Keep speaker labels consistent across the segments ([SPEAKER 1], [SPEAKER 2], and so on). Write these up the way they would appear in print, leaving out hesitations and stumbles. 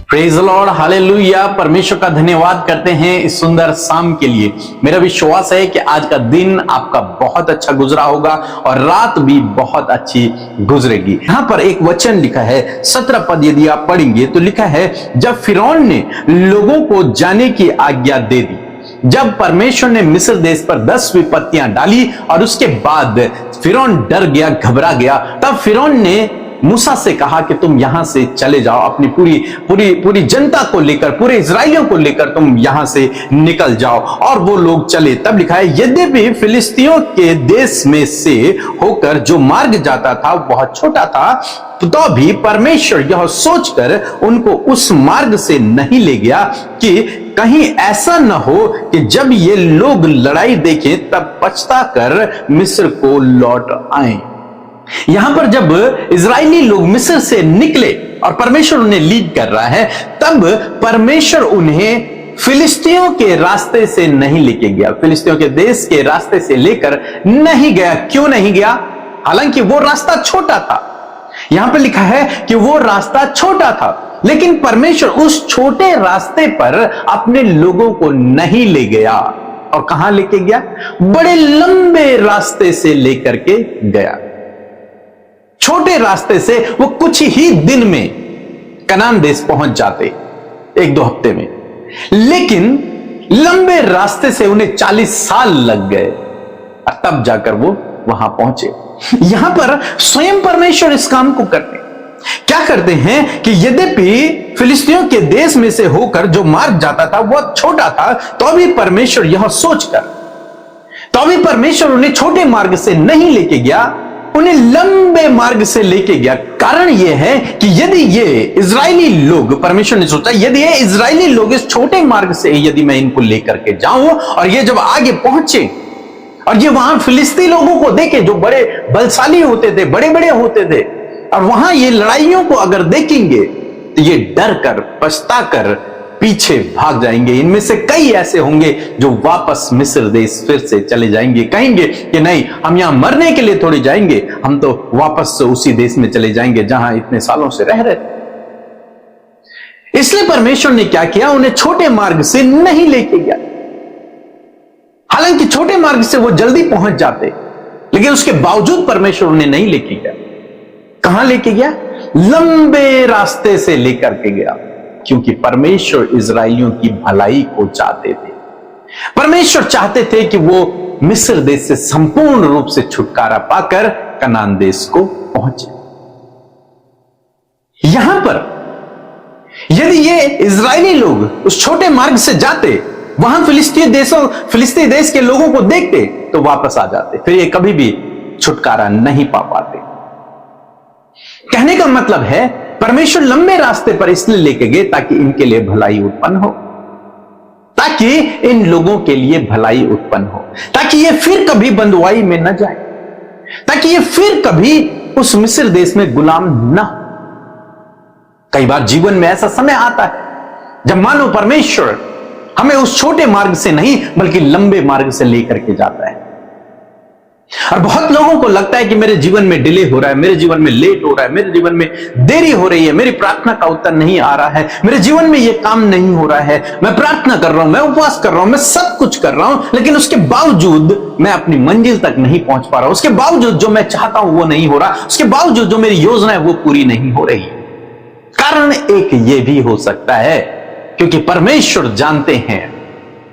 [SPEAKER 1] Praise the Lord, hallelujah. परमेश्वर का धन्यवाद करते हैं इस सुंदर शाम के लिए। मेरा विश्वास है कि आज का दिन आपका बहुत अच्छा गुजरा होगा और रात भी बहुत अच्छी गुजरेगी। यहाँ पर एक वचन लिखा है, 17 पद यदि आप पढ़ेंगे तो लिखा है, जब फिरौन ने लोगों को जाने की आज्ञा दे दी, जब परमेश्वर ने मिस्र देश पर 10 विपत्तियां डाली और उसके बाद फिरौन डर गया, घबरा गया, तब फिरौन ने मूसा से कहा कि तुम यहां से चले जाओ, अपनी पूरी जनता को लेकर, पूरे इजराइलियों को लेकर तुम यहां से निकल जाओ। और वो लोग चले। तब लिखा है, यद्यपि फिलिस्तियों के देश में से होकर जो मार्ग जाता था बहुत छोटा था, तो भी परमेश्वर यह सोचकर उनको उस मार्ग से नहीं ले गया कि कहीं ऐसा न हो कि जब ये लोग लड़ाई देखें तब पछता कर मिस्र को लौट आए। यहां पर जब इजरायली लोग मिस्र से निकले और परमेश्वर उन्हें लीड कर रहा है, तब परमेश्वर उन्हें फिलिस्तियों के रास्ते से नहीं लेके गया, फिलिस्तियों के देश के रास्ते से लेकर नहीं गया। क्यों नहीं गया? हालांकि वो रास्ता छोटा था। यहां पर लिखा है कि वो रास्ता छोटा था, लेकिन परमेश्वर उस छोटे रास्ते पर अपने लोगों को नहीं ले गया। और कहां लेके गया? बड़े लंबे रास्ते से लेकर के गया। छोटे रास्ते से वो कुछ ही दिन में कनान देश पहुंच जाते, 1-2 हफ्ते में, लेकिन लंबे रास्ते से उन्हें 40 साल लग गए और तब जाकर वो वहां पहुंचे। यहां पर स्वयं परमेश्वर इस काम को करते क्या करते हैं कि यद्यपि फिलिस्तियों के देश में से होकर जो मार्ग जाता था वह छोटा था, तो भी परमेश्वर यह सोचकर, तो भी परमेश्वर उन्हें छोटे मार्ग से नहीं लेके गया, उन्हें लंबे मार्ग से लेके गया। कारण यह है कि यदि ये इजरायली लोग, परमेश्वर ने सोचा, यदि ये इजरायली लोग इस छोटे मार्ग से यदि मैं इनको लेकर के जाऊं और ये जब आगे पहुंचे और ये वहां फिलिस्ती लोगों को देखे जो बड़े बलशाली होते थे, बड़े बड़े होते थे, और वहां ये लड़ाइयों को अगर देखेंगे तो ये डर कर, पछता कर पीछे भाग जाएंगे। इनमें से कई ऐसे होंगे जो वापस मिस्र देश फिर से चले जाएंगे, कहेंगे कि नहीं, हम यहां मरने के लिए थोड़ी जाएंगे, हम तो वापस से उसी देश में चले जाएंगे जहां इतने सालों से रह रहे थे। इसलिए परमेश्वर ने क्या किया? उन्हें छोटे मार्ग से नहीं लेके गया। हालांकि छोटे मार्ग से वो जल्दी पहुंच जाते, लेकिन उसके बावजूद परमेश्वर उन्हें नहीं लेके गया। कहां लेके गया? लंबे रास्ते से लेकर के गया, क्योंकि परमेश्वर इजरायलियों की भलाई को चाहते थे। परमेश्वर चाहते थे कि वो मिस्र देश से संपूर्ण रूप से छुटकारा पाकर कनान देश को पहुंचे। यहां पर यदि ये इजरायली लोग उस छोटे मार्ग से जाते, वहां फिलिस्ती देश के लोगों को देखते, तो वापस आ जाते, फिर ये कभी भी छुटकारा नहीं पा पाते। कहने का मतलब है, परमेश्वर लंबे रास्ते पर इसलिए लेके गए ताकि इनके लिए भलाई उत्पन्न हो, ताकि इन लोगों के लिए भलाई उत्पन्न हो, ताकि ये फिर कभी बंधुआई में न जाए, ताकि ये फिर कभी उस मिस्र देश में गुलाम न हो। कई बार जीवन में ऐसा समय आता है जब मानो परमेश्वर हमें उस छोटे मार्ग से नहीं बल्कि लंबे मार्ग से लेकर के जाता है। और बहुत लोगों को लगता है कि मेरे जीवन में डिले हो रहा है, मेरे जीवन में लेट हो रहा है, मेरे जीवन में देरी हो रही है, मेरी प्रार्थना का उत्तर नहीं आ रहा है, मेरे जीवन में यह काम नहीं हो रहा है, मैं प्रार्थना कर रहा हूं, मैं उपवास कर रहा हूं, मैं सब कुछ कर रहा हूं, लेकिन उसके बावजूद मैं अपनी मंजिल तक नहीं पहुंच पा रहा हूं, उसके बावजूद जो मैं चाहता हूं वो नहीं हो रहा, उसके बावजूद जो मेरी योजना है वो पूरी नहीं हो रही। कारण एक ये भी हो सकता है, क्योंकि परमेश्वर जानते हैं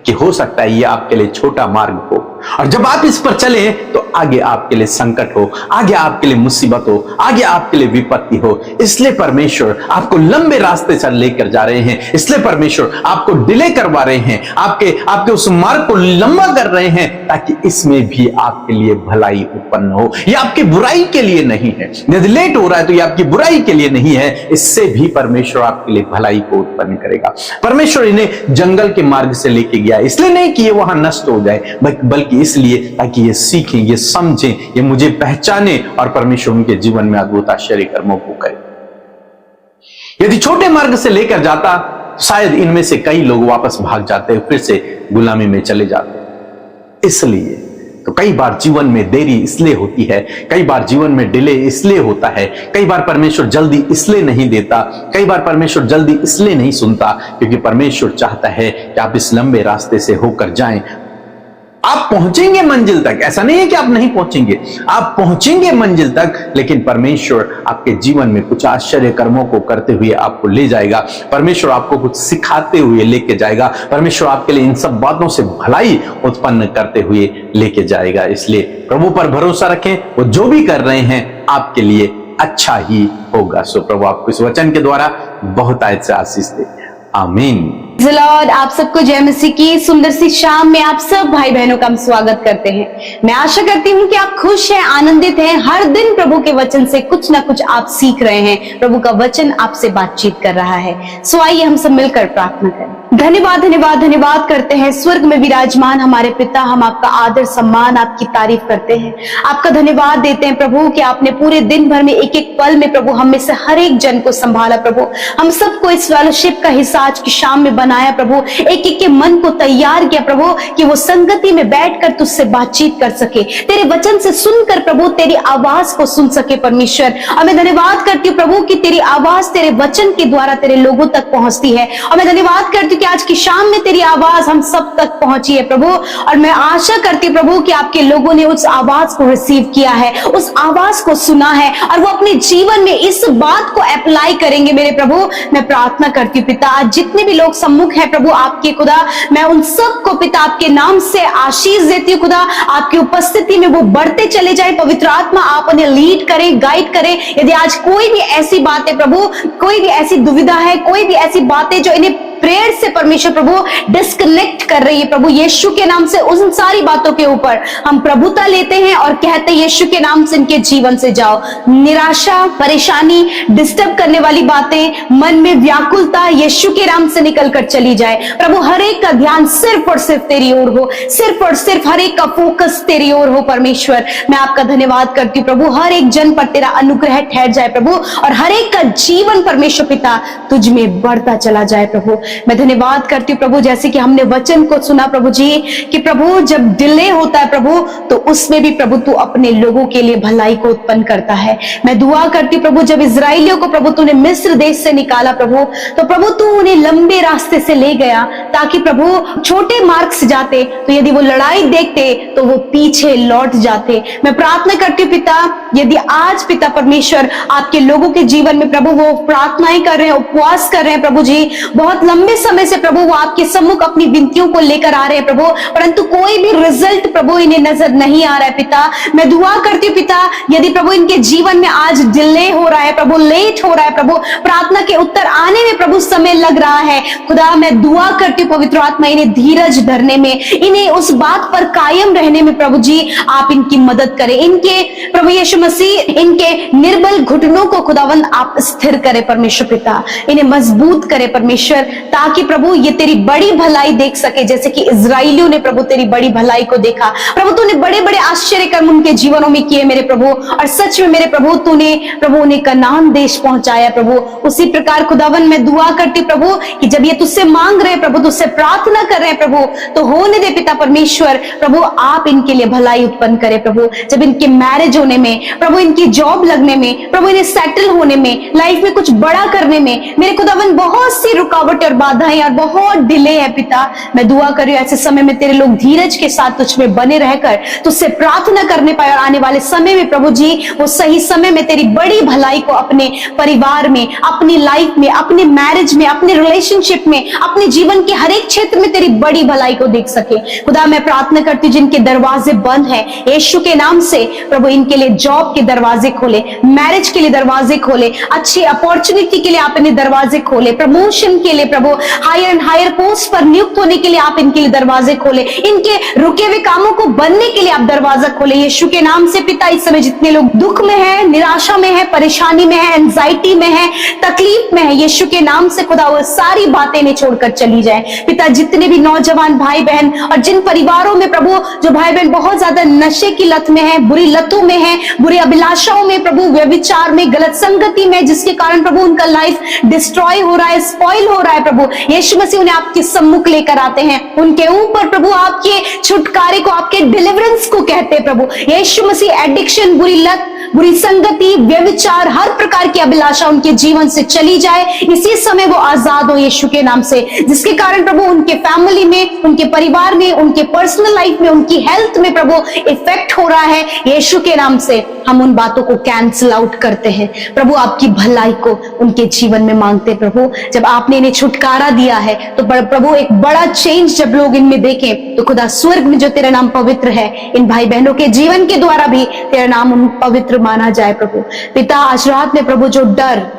[SPEAKER 1] कि हो सकता है ये आपके लिए छोटा मार्ग हो, और जब आप इस पर चले तो आगे आपके लिए संकट हो, आगे आपके लिए मुसीबत हो, आगे आपके लिए विपत्ति हो। इसलिए परमेश्वर आपको लंबे रास्ते से लेकर जा रहे हैं, इसलिए परमेश्वर आपको डिले करवा रहे हैं, आपके उस मार्ग को लंबा कर रहे हैं, ताकि इसमें भी आपके लिए भलाई उत्पन्न हो। यह आपकी बुराई के लिए नहीं है। यदि लेट हो रहा है तो यह आपकी बुराई के लिए नहीं है, इससे भी परमेश्वर आपके लिए भलाई को उत्पन्न करेगा। परमेश्वर इन्हें जंगल के मार्ग से लेके गया, इसलिए नहीं कि ये वहां नष्ट हो जाए, बल्कि इसलिए ताकि ये सीखें, ये समझें, ये मुझे पहचाने और परमेश्वर उनके जीवन में अद्भुत आश्चर्य कर्मों को करे। यदि छोटे मार्ग से लेकर जाता, शायद इनमें से कई लोग वापस भाग जाते, फिर से गुलामी में चले जाते। इसलिए तो कई बार जीवन में देरी इसलिए होती है, कई बार जीवन में डिले इसलिए होता है, कई बार परमेश्वर जल्दी इसलिए नहीं देता, कई बार परमेश्वर जल्दी इसलिए नहीं सुनता क्योंकि परमेश्वर चाहता है कि आप इस लंबे रास्ते से होकर जाएं। आप पहुंचेंगे मंजिल तक, ऐसा नहीं है कि आप नहीं पहुंचेंगे, आप पहुंचेंगे मंजिल तक, लेकिन परमेश्वर आपके जीवन में कुछ आश्चर्य कर्मों को करते हुए आपको ले जाएगा। परमेश्वर आपको कुछ सिखाते हुए लेके जाएगा। परमेश्वर आपके लिए इन सब बातों से भलाई उत्पन्न करते हुए लेके जाएगा। इसलिए प्रभु पर भरोसा रखें, वो जो भी कर रहे हैं आपके लिए अच्छा ही होगा। सो प्रभु आपको इस वचन के द्वारा बहुत आशीष दे। आमीन।
[SPEAKER 2] लॉर्ड, आप सबको जय मसीह की सुंदर सी शाम में आप सब भाई बहनों का हम स्वागत करते हैं। मैं आशा करती हूँ कि आप खुश हैं, आनंदित हैं। हर दिन प्रभु के वचन से कुछ ना कुछ आप सीख रहे हैं। प्रभु का वचन आपसे बातचीत कर रहा है। सो आइए हम सब मिलकर प्रार्थना करें। धन्यवाद धन्यवाद धन्यवाद करते हैं स्वर्ग में विराजमान हमारे पिता, हम आपका आदर सम्मान आपकी तारीफ करते हैं। आपका धन्यवाद देते हैं प्रभु कि आपने पूरे दिन भर में एक एक पल में प्रभु हम में से हर एक जन को संभाला। प्रभु हम सबको इस फेलोशिप का हिस्सा आज की शाम में बनाया प्रभु, एक एक के मन को तैयार किया प्रभु कि वो संगति में बैठकर तुझसे बातचीत कर सके, तेरे वचन से सुनकर प्रभु तेरी आवाज को सुन सके। परमेश्वर और मैं धन्यवाद करती हूँ प्रभु कि तेरी आवाज तेरे वचन के द्वारा तेरे लोगों तक पहुंचती है। और मैं धन्यवाद करती हूँ कि आज की शाम में तेरी आवाज हम सब तक पहुंची है प्रभु। और मैं आशा करती हूँ प्रभु कि आपके लोगों ने उस आवाज को रिसीव किया है, उस आवाज को सुना है और वो अपने जीवन में इस बात को अप्लाई करेंगे। मेरे प्रभु मैं प्रार्थना करती हूँ पिता, आज जितने भी लोग सम्मुख है प्रभु आपके खुदा, मैं उन सबको पिता आपके नाम से आशीष देती हूँ खुदा। आपकी उपस्थिति में वो बढ़ते चले जाए। पवित्र आत्मा आप उन्हें लीड करें, गाइड करें। यदि आज कोई भी ऐसी बातें प्रभु, कोई भी ऐसी दुविधा है, कोई भी ऐसी बातें जो इन्हें प्रेयर से परमेश्वर प्रभु डिस्कनेक्ट कर रही है प्रभु, यीशु के नाम से उन सारी बातों के ऊपर हम प्रभुता लेते हैं और कहते हैं यीशु के नाम से इनके जीवन से जाओ। निराशा, परेशानी, डिस्टर्ब करने वाली बातें, मन में व्याकुलता यीशु के नाम से निकलकर चली जाए प्रभु। हर एक का ध्यान सिर्फ और सिर्फ तेरी ओर हो, सिर्फ और सिर्फ हर एक का फोकस तेरी ओर हो। परमेश्वर मैं आपका धन्यवाद करती हूँ प्रभु, हर एक जन पर तेरा अनुग्रह ठहर जाए प्रभु और हर एक का जीवन परमेश्वर पिता तुझ में बढ़ता चला जाए प्रभु। मैं धन्यवाद करती हूँ प्रभु, जैसे कि हमने वचन को सुना प्रभु जी कि प्रभु जब डिले होता है प्रभु तो उसमें भी प्रभु तू अपने लोगों के लिए भलाई को उत्पन्न करता है। मैं दुआ करती हूँ प्रभु, जब इजराइलियों को प्रभु तूने मिस्र देश से निकाला प्रभु, तो प्रभु तू उन्हें लंबे रास्ते से ले गया ताकि प्रभु छोटे मार्ग से जाते तो यदि वो लड़ाई देखते तो वो पीछे लौट जाते। मैं प्रार्थना करती हूँ पिता, यदि आज पिता परमेश्वर आपके लोगों के जीवन में प्रभु वो प्रार्थनाएं कर रहे हैं, उपवास कर रहे हैं प्रभु जी, बहुत लंबे समय से प्रभु वो आपके सम्मुख अपनी विनतियों को लेकर आ रहे हैं प्रभु, परंतु कोई भी रिजल्ट प्रभु इन्हें नजर नहीं आ रहा है पिता। मैं दुआ करती हूँ पिता, यदि प्रभु इनके जीवन में आज डिले हो रहा है प्रभु, लेट हो रहा है प्रभु, प्रार्थना के उत्तर आने में प्रभु समय लग रहा है खुदा, मैं दुआ करती हूँ पवित्र आत्मा इन्हें धीरज धरने में, इन्हें उस बात पर कायम रहने में प्रभु जी आप इनकी मदद करें। इनके प्रभु यीशु मसीह इनके निर्बल घुटनों को खुदावंद आप स्थिर करें परमेश्वर पिता, इन्हें मजबूत करें परमेश्वर, ताकि प्रभु ये तेरी बड़ी भलाई देख सके जैसे कि इजराइलियों ने प्रभु तेरी बड़ी भलाई को देखा प्रभु। तूने बड़े बड़े आश्चर्य कर्म उनके जीवनों में किए मेरे प्रभु, और सच में मेरे प्रभु तूने प्रभु उन्हें कनान देश पहुंचाया प्रभु। उसी प्रकार खुदावन मैं दुआ करती प्रभु कि जब ये तुझसे मांग रहे प्रभु, तुझसे प्रार्थना कर रहे हैं प्रभु, तो होने दे पिता परमेश्वर प्रभु आप इनके लिए भलाई उत्पन्न करे प्रभु। जब इनके मैरिज होने में प्रभु, इनकी जॉब लगने में प्रभु, इन्हें सेटल होने में, लाइफ में कुछ बड़ा करने में मेरे खुदावन बहुत सी रुकावटें और बाधाएं और बहुत डिले है पिता। मैं दुआ कर रही हूं ऐसे समय में तेरे लोग धीरज के साथ तुझ में बने रहकर तुझसे प्रार्थना करने पाए और आने वाले समय में प्रभु जी वो सही समय में तेरी बड़ी भलाई को अपने परिवार में, अपनी लाइफ में, अपने मैरिज में, अपने रिलेशनशिप में, अपने जीवन के हर एक क्षेत्र में तेरी बड़ी भलाई को देख सके खुदा। मैं प्रार्थना करती हूँ जिनके दरवाजे बंद हैं यीशु के नाम से प्रभु इनके लिए जॉब के दरवाजे खोले, मैरिज के लिए दरवाजे खोले, अच्छी अपॉर्चुनिटी के लिए आप इन्हें दरवाजे खोले, प्रमोशन के लिए प्रभु, हायर एंड हायर पोस्ट पर नियुक्त होने के लिए आप इनके लिए दरवाजे खोले, इनके रुके हुए कामों को बनने के लिए आप दरवाजा खोले यीशु के नाम से पिता। इस समय जितने लोग दुख में है, निराशा में है, परेशानी में है, एंजाइटी में है, तकलीफ में है, यीशु के नाम से खुदा वो सारी बातें इन्हें छोड़कर चली जाए पिता। जितने भी नौजवान भाई बहन और जिन परिवारों में प्रभु जो भाई बहन बहुत ज्यादा नशे की लत में है, बुरी लतों में है, बुरी अभिलाषाओं में प्रभु, व्यभिचार में, गलत संगति में, जिसके कारण प्रभु उनका लाइफ डिस्ट्रॉय हो रहा है, स्पॉइल हो रहा है प्रभु, यीशु मसीह उन्हें आपके सम्मुख लेकर आते हैं, उनके ऊपर प्रभु आपके छुटकारे को, आपके डिलीवरेंस को कहते हैं प्रभु। यीशु मसीह एडिक्शन, बुरी लत, बुरी संगति, व्यभिचार, हर प्रकार की अभिलाषा उनके जीवन से चली जाए, इसी समय वो आजाद हो यीशु के नाम से, जिसके कारण प्रभु उनके फैमिली में, उनके परिवार में, उनके पर्सनल लाइफ में, उनकी हेल्थ में प्रभु इफेक्ट हो रहा है, यीशु के नाम से हम उन बातों को कैंसिल आउट करते हैं प्रभु। आपकी भलाई को उनके जीवन में मांगते हैं प्रभु। जब आपने इन्हें छुटकारा दिया है तो प्रभु एक बड़ा चेंज जब लोग इनमें देखें तो खुदा स्वर्ग में जो तेरा नाम पवित्र है, इन भाई बहनों के जीवन के द्वारा भी तेरा नाम उन पवित्र माना जाए प्रभु। पिता, आज रात में प्रभु जो डर,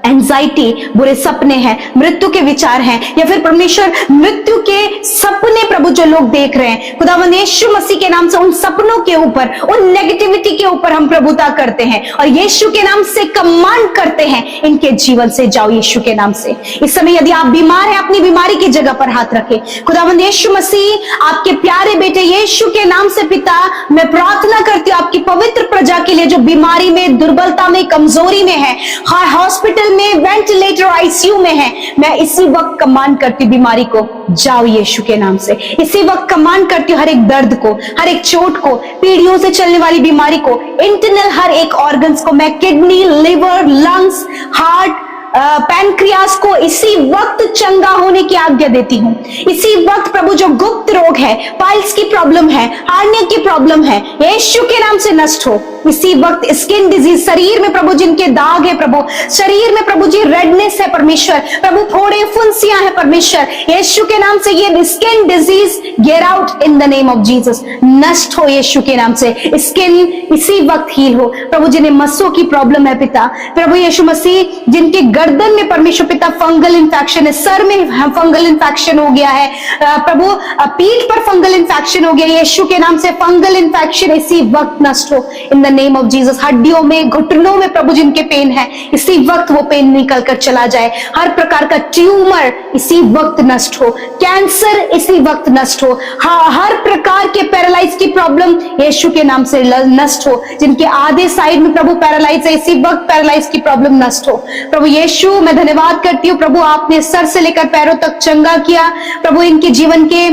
[SPEAKER 2] एंजाइटी, बुरे सपने हैं, मृत्यु के विचार हैं, या फिर परमेश्वर मृत्यु के सपने प्रभु जो लोग देख रहे हैं, खुदावंद यीशु मसीह के नाम से उन सपनों के ऊपर, उन नेगेटिविटी के ऊपर हम प्रभुता करते हैं और यीशु के नाम से कमांड करते हैं, इनके जीवन से जाओ यीशु के नाम से। इस समय यदि आप बीमार हैं, अपनी बीमारी की जगह पर हाथ रखें। खुदावंद यीशु मसीह आपके प्यारे बेटे यीशु के नाम से पिता मैं प्रार्थना करती हूँ आपकी पवित्र प्रजा के लिए जो बीमारी में, दुर्बलता में, कमजोरी में है, हॉस्पिटल में, वेंटिलेटर, आईसीयू में है, मैं इसी वक्त कमांड करती हूँ बीमारी को जाओ यीशु के नाम से। इसी वक्त कमांड करती हूँ हर एक दर्द को, हर एक चोट को, पीढ़ियों से चलने वाली बीमारी को, इंटरनल हर एक ऑर्गन्स को, मैं kidney, liver, lungs, heart, pancreas को इसी वक्त चंगा होने की आज्ञा देती हूँ। इसी वक्त प्रभु जो गुप्त रोग है, पाइल्स की प्रॉब्लम है, हार्निया की प्रॉब्लम है, यीशु के नाम से नष्ट हो। इसी वक्त स्किन डिजीज, शरीर में प्रभु जिनके दाग है प्रभु, शरीर में प्रभु जी रेडनेस है परमेश्वर, प्रभु फोड़े, फुंसियां है परमेश्वर, यीशु के नाम से ये skin disease get out in the name of Jesus, नष्ट हो यीशु के नाम से। स्किन इसी वक्त हील हो प्रभु। जिन्हें मस्सों की प्रॉब्लम है पिता, प्रभु यीशु मसीह जिनके गर्दन में परमेश्वर पिता फंगल इन्फेक्शन है, सर में फंगल इन्फेक्शन हो गया है प्रभु, पीठ पर फंगल इन्फेक्शन हो गया, यीशु के नाम से फंगल इन्फेक्शन इसी वक्त नष्ट हो in the name of Jesus. हड्डियों में, घुटनों में प्रभु जिनके पेन है, इसी वक्त वो पेन निकल कर चला जाए। हर प्रकार का ट्यूमर इसी वक्त नष्ट हो, कैंसर इसी वक्त नष्ट हो, हर प्रकार के पैरालाइज की प्रॉब्लम यीशु के नाम से नष्ट हो। जिनके आधे साइड में प्रभु पैरालाइज है, इसी वक्त पैरालाइज की प्रॉब्लम नष्ट हो प्रभु यीशु। मैं धन्यवाद करती हूँ प्रभु, आपने सर से लेकर पैरों तक चंगा किया प्रभु। इनके जीवन के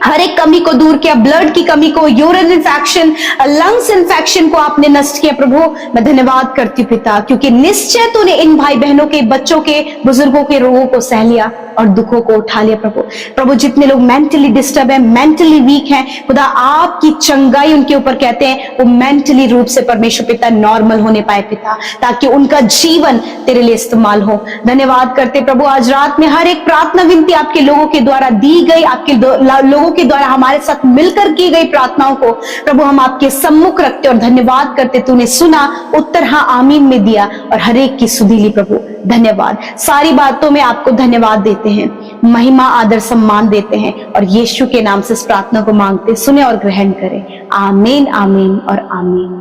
[SPEAKER 2] हर एक कमी को दूर किया, ब्लड की कमी को, यूरिन इन्फेक्शन, लंग्स इन्फेक्शन को आपने नष्ट किया प्रभु। मैं धन्यवाद करती हूँ पिता, क्योंकि निश्चय तूने इन भाई बहनों के, बच्चों के, बुजुर्गों के रोगों को सह लिया और दुखों को उठा लिया प्रभु। प्रभु जितने लोग मेंटली डिस्टर्ब है, मेंटली वीक हैं, खुदा आपकी चंगाई उनके ऊपर कहते हैं, वो मेंटली रूप से परमेश्वर पिता नॉर्मल होने पाए पिता, ताकि उनका जीवन तेरे लिए इस्तेमाल हो। धन्यवाद करते प्रभु, आज रात में हर एक प्रार्थना विनती आपके लोगों के द्वारा दी गई, आपके लोगों के द्वारा हमारे साथ मिलकर की गई प्रार्थनाओं को प्रभु हम आपके सम्मुख रखते और धन्यवाद करते। तूने सुना, उत्तर हाँ आमीन में दिया और हर एक की सुधी ली प्रभु। धन्यवाद, सारी बातों में आपको धन्यवाद देते हैं, महिमा, आदर, सम्मान देते हैं और यीशु के नाम से इस प्रार्थना को मांगते, सुने और ग्रहण करें। आमीन, आमीन और आमीन।